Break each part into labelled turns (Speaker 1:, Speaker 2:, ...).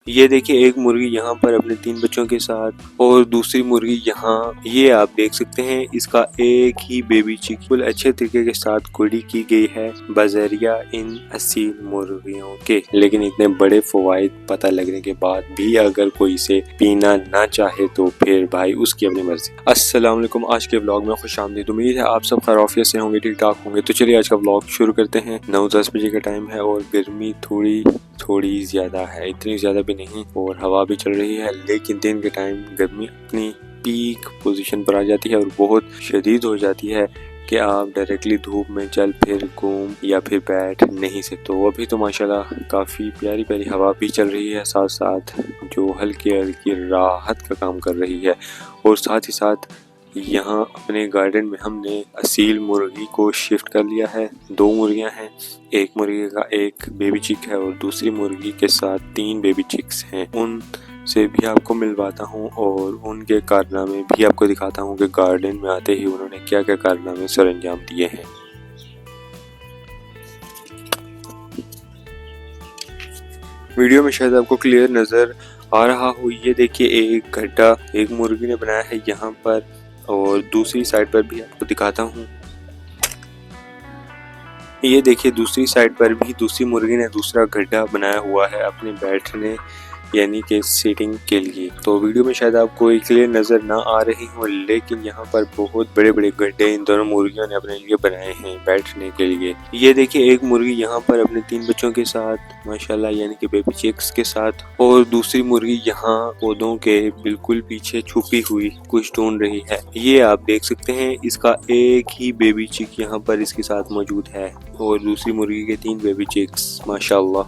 Speaker 1: یہ دیکھیے ایک مرغی یہاں پر اپنے 3 بچوں کے ساتھ اور دوسری مرغی یہاں، یہ آپ دیکھ سکتے ہیں اس کا ایک ہی بیبی چک بل اچھے طریقے کے ساتھ گوڑی کی گئی ہے بذریعہ ان اصیل مرغیوں کے۔ لیکن اتنے بڑے فوائد پتہ لگنے کے بعد بھی اگر کوئی اسے پینا نہ چاہے تو پھر بھائی اس کی اپنی مرضی۔ السلام علیکم، آج کے ولاگ میں خوش آمدید۔ امید ہے آپ سب خیریت سے ہوں گے، ٹھیک ٹھاک ہوں گے۔ تو چلیے آج کا ولاگ شروع کرتے ہیں۔ 9-10 بجے کا ٹائم ہے اور گرمی تھوڑی زیادہ ہے، اتنی زیادہ بھی نہیں، اور ہوا بھی چل رہی ہے، لیکن دن کے ٹائم گرمی اپنی پیک پوزیشن پر آ جاتی ہے اور بہت شدید ہو جاتی ہے کہ آپ ڈائریکٹلی دھوپ میں چل پھر گھوم یا پھر بیٹھ نہیں سکتے۔ تو ابھی تو ماشاءاللہ کافی پیاری ہوا بھی چل رہی ہے، ساتھ ساتھ جو ہلکی راحت کا کام کر رہی ہے، اور ساتھ ہی ساتھ یہاں اپنے گارڈن میں ہم نے اصیل مرغی کو شفٹ کر لیا ہے۔ 2 مرغیاں ہیں، ایک مرغی کا ایک بیبی چک ہے اور دوسری مرغی کے ساتھ 3 بیبی چکس ہیں۔ ان سے بھی آپ کو ملواتا ہوں اور ان کے کارنامے بھی آپ کو دکھاتا ہوں کہ گارڈن میں آتے ہی انہوں نے کیا کیا کارنامے سر انجام دیے ہیں۔ ویڈیو میں شاید آپ کو کلیئر نظر آ رہا ہو، یہ دیکھیے ایک گڈھا ایک مرغی نے بنایا ہے یہاں پر، اور دوسری سائڈ پر بھی آپ کو دکھاتا ہوں۔ یہ دیکھیے دوسری سائڈ پر بھی دوسری مرغی نے دوسرا گڈھا بنایا ہوا ہے اپنے بیٹھنے یعنی کہ سیٹنگ کے لیے۔ تو ویڈیو میں شاید آپ کو کلیئر نظر نہ آ رہی ہوں، لیکن یہاں پر بہت بڑے گڈھے ان دونوں مرغیوں نے اپنے لیے بنائے ہیں بیٹھنے کے لیے۔ یہ دیکھیے ایک مرغی یہاں پر اپنے 3 بچوں کے ساتھ ماشاءاللہ یعنی کہ بیبی چکس کے ساتھ، اور دوسری مرغی یہاں پودوں کے بالکل پیچھے چھپی ہوئی کچھ ڈھونڈ رہی ہے۔ یہ آپ دیکھ سکتے ہیں اس کا ایک ہی بیبی چک یہاں پر اس کے ساتھ موجود ہے، اور دوسری مرغی کے 3 بیبی چکس ماشاءاللہ۔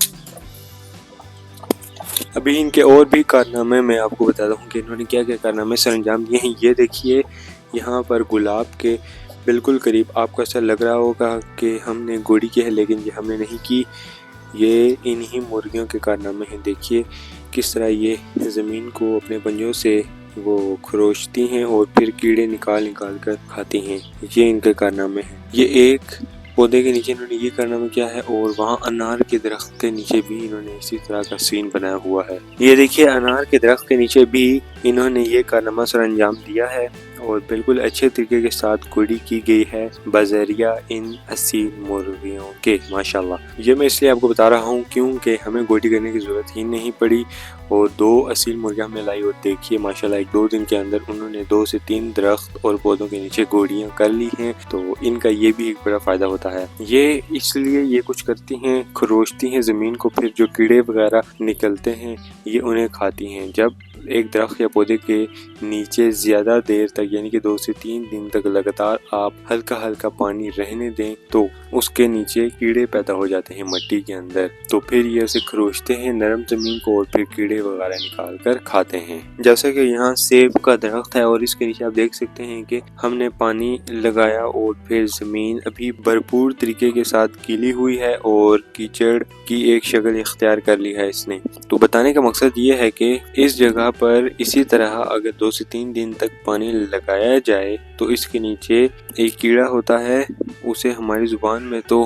Speaker 1: ابھی ان کے اور بھی کارنامے میں آپ کو بتاتا ہوں کہ انہوں نے کیا کیا کارنامے سر انجام دیے ہیں۔ یہ دیکھیے یہاں پر گلاب کے بالکل قریب آپ کو ایسا لگ رہا ہوگا کہ ہم نے گوڑی کی ہے، لیکن یہ ہم نے نہیں کی، یہ انہی مرغیوں کے کارنامے ہیں۔ دیکھیے کس طرح یہ زمین کو اپنے پنجوں سے وہ کھروچتی ہیں اور پھر کیڑے نکال کر کھاتی ہیں، یہ ان کے کارنامے ہیں۔ یہ ایک پودے کے نیچے انہوں نے یہ کارنامہ کیا ہے، اور وہاں انار کے درخت کے نیچے بھی انہوں نے اسی طرح کا سین بنایا ہوا ہے۔ یہ دیکھیے انار کے درخت کے نیچے بھی انہوں نے یہ کارنامہ سر انجام دیا ہے، اور بالکل اچھے طریقے کے ساتھ گوڑی کی گئی ہے بذریعہ ان اصیل مرغیوں کے ماشاءاللہ۔ یہ میں اس لیے آپ کو بتا رہا ہوں کیونکہ ہمیں گوڑی کرنے کی ضرورت ہی نہیں پڑی، اور 2 اصیل مرغیاں ہم نے لائی، اور دیکھیے ماشاءاللہ 1-2 دن کے اندر انہوں نے 2 سے 3 درخت اور پودوں کے نیچے گوڑیاں کر لی ہیں۔ تو ان کا یہ بھی ایک بڑا فائدہ ہوتا ہے، یہ اس لیے یہ کچھ کرتی ہیں، کھروچتی ہیں زمین کو، پھر جو کیڑے وغیرہ نکلتے ہیں یہ انہیں کھاتی ہیں۔ جب ایک درخت یا پودے کے نیچے زیادہ دیر تک یعنی کہ 2 سے 3 دن تک لگاتار آپ ہلکا پانی رہنے دیں تو اس کے نیچے کیڑے پیدا ہو جاتے ہیں مٹی کے اندر، تو پھر یہ اسے کھروچتے ہیں نرم زمین کو، اور پھر کیڑے وغیرہ نکال کر کھاتے ہیں۔ جیسا کہ یہاں سیب کا درخت ہے، اور اس کے نیچے آپ دیکھ سکتے ہیں کہ ہم نے پانی لگایا، اور پھر زمین ابھی بھرپور طریقے کے ساتھ گیلی ہوئی ہے اور کیچڑ کی ایک شکل اختیار کر لی ہے اس نے۔ تو بتانے کا مقصد یہ ہے کہ اس جگہ پر اسی طرح اگر 2 سے 3 دن تک پانی لگایا جائے تو اس کے نیچے ایک کیڑا ہوتا ہے، اسے ہماری زبان میں تو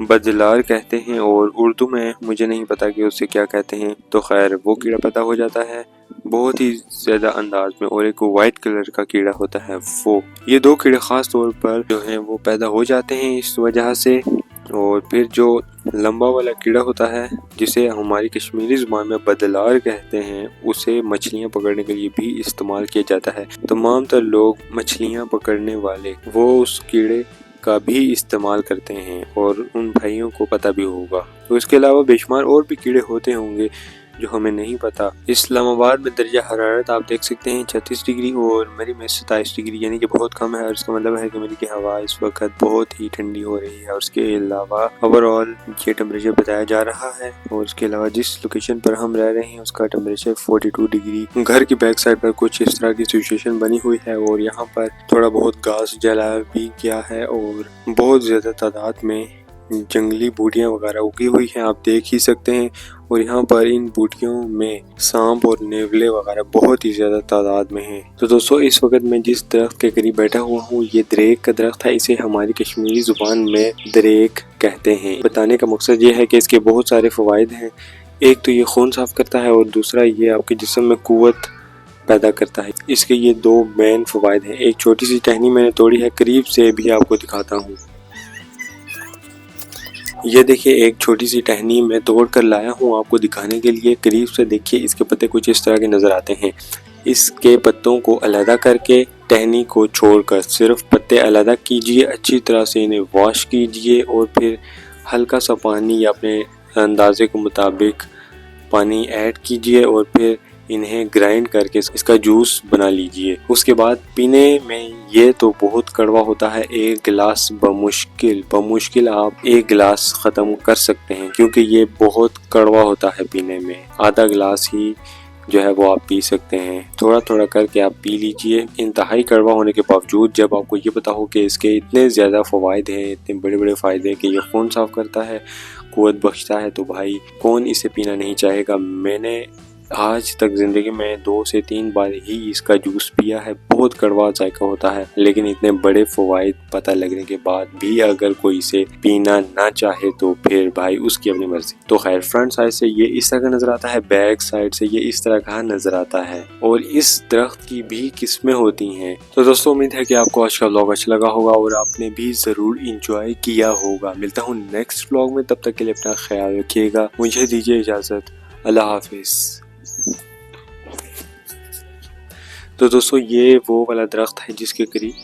Speaker 1: بدلار کہتے ہیں، اور اردو میں مجھے نہیں پتا کہ اسے کیا کہتے ہیں، تو خیر وہ کیڑا پیدا ہو جاتا ہے بہت ہی زیادہ انداز میں، اور ایک وائٹ کلر کا کیڑا ہوتا ہے وہ۔ یہ 2 کیڑے خاص طور پر جو ہیں وہ پیدا ہو جاتے ہیں اس وجہ سے، اور پھر جو لمبا والا کیڑا ہوتا ہے جسے ہماری کشمیری زبان میں بدلار کہتے ہیں، اسے مچھلیاں پکڑنے کے لیے بھی استعمال کیا جاتا ہے۔ تمام تر لوگ مچھلیاں پکڑنے والے وہ اس کیڑے کا بھی استعمال کرتے ہیں، اور ان بھائیوں کو پتہ بھی ہوگا۔ تو اس کے علاوہ بے شمار اور بھی کیڑے ہوتے ہوں گے جو ہمیں نہیں پتا۔ اسلام آباد میں درجہ حرارت آپ دیکھ سکتے ہیں 36 ڈگری، اور میری میں 27 ڈگری یعنی کہ بہت کم ہے، اور اس کا مطلب ہے کہ میری کی ہوا اس وقت بہت ہی ٹھنڈی ہو رہی ہے۔ اور اس کے علاوہ اوورآل یہ ٹمپریچر بتایا جا رہا ہے، اور اس کے علاوہ جس لوکیشن پر ہم رہ رہے ہیں اس کا ٹمپریچر 42 ڈگری۔ گھر کی بیک سائڈ پر کچھ اس طرح کی سچویشن بنی ہوئی ہے، اور یہاں پر تھوڑا بہت گھاس جلایا بھی گیا ہے، اور بہت زیادہ تعداد میں جنگلی بوٹیاں وغیرہ اگی ہوئی ہیں آپ دیکھ ہی سکتے ہیں، اور یہاں پر ان بوٹیوں میں سانپ اور نیولے وغیرہ بہت ہی زیادہ تعداد میں ہیں۔ تو دوستو اس وقت میں جس درخت کے قریب بیٹھا ہوا ہوں یہ دریک کا درخت ہے، اسے ہماری کشمیری زبان میں دریک کہتے ہیں۔ بتانے کا مقصد یہ ہے کہ اس کے بہت سارے فوائد ہیں، ایک تو یہ خون صاف کرتا ہے اور دوسرا یہ آپ کے جسم میں قوت پیدا کرتا ہے۔ اس کے یہ دو مین فوائد ہیں۔ ایک چھوٹی سی ٹہنی میں نے توڑی ہے، قریب سے بھی آپ کو دکھاتا ہوں۔ یہ دیکھیے ایک چھوٹی سی ٹہنی میں توڑ کر لایا ہوں آپ کو دکھانے کے لیے۔ قریب سے دیکھیے اس کے پتے کچھ اس طرح کے نظر آتے ہیں۔ اس کے پتوں کو علیحدہ کر کے ٹہنی کو چھوڑ کر صرف پتے علیحدہ کیجئے، اچھی طرح سے انہیں واش کیجئے اور پھر ہلکا سا پانی یا اپنے اندازے کے مطابق پانی ایڈ کیجئے اور پھر انہیں گرائنڈ کر کے اس کا جوس بنا لیجئے۔ اس کے بعد پینے میں یہ تو بہت کڑوا ہوتا ہے، ایک گلاس بمشکل آپ ایک گلاس ختم کر سکتے ہیں، کیونکہ یہ بہت کڑوا ہوتا ہے پینے میں۔ آدھا گلاس ہی جو ہے وہ آپ پی سکتے ہیں، تھوڑا تھوڑا کر کے آپ پی لیجئے۔ انتہائی کڑوا ہونے کے باوجود جب آپ کو یہ پتا ہو کہ اس کے اتنے زیادہ فوائد ہیں، اتنے بڑے بڑے فائدے کہ یہ خون صاف کرتا ہے، قوت بخشتا ہے، تو بھائی کون اسے پینا نہیں چاہے گا۔ میں نے آج تک زندگی میں 2 سے 3 بار ہی اس کا جوس پیا ہے۔ بہت کڑوا ذائقہ ہوتا ہے، لیکن اتنے بڑے فوائد پتہ لگنے کے بعد بھی اگر کوئی اسے پینا نہ چاہے تو پھر بھائی اس کی اپنی مرضی۔ تو خیر فرنٹ سائڈ سے یہ اس طرح کا نظر آتا ہے، بیک سائڈ سے یہ اس طرح کا نظر آتا ہے، اور اس درخت کی بھی قسمیں ہوتی ہیں۔ تو دوستو امید ہے کہ آپ کو آج کا ولاگ اچھا لگا ہوگا اور آپ نے بھی ضرور انجوائے کیا ہوگا۔ ملتا ہوں نیکسٹ ولاگ میں، تب تک کے لیے اپنا خیال رکھیے گا، مجھے دیجیے اجازت، اللہ حافظ۔ تو دوستو یہ وہ والا درخت ہے جس کے قریب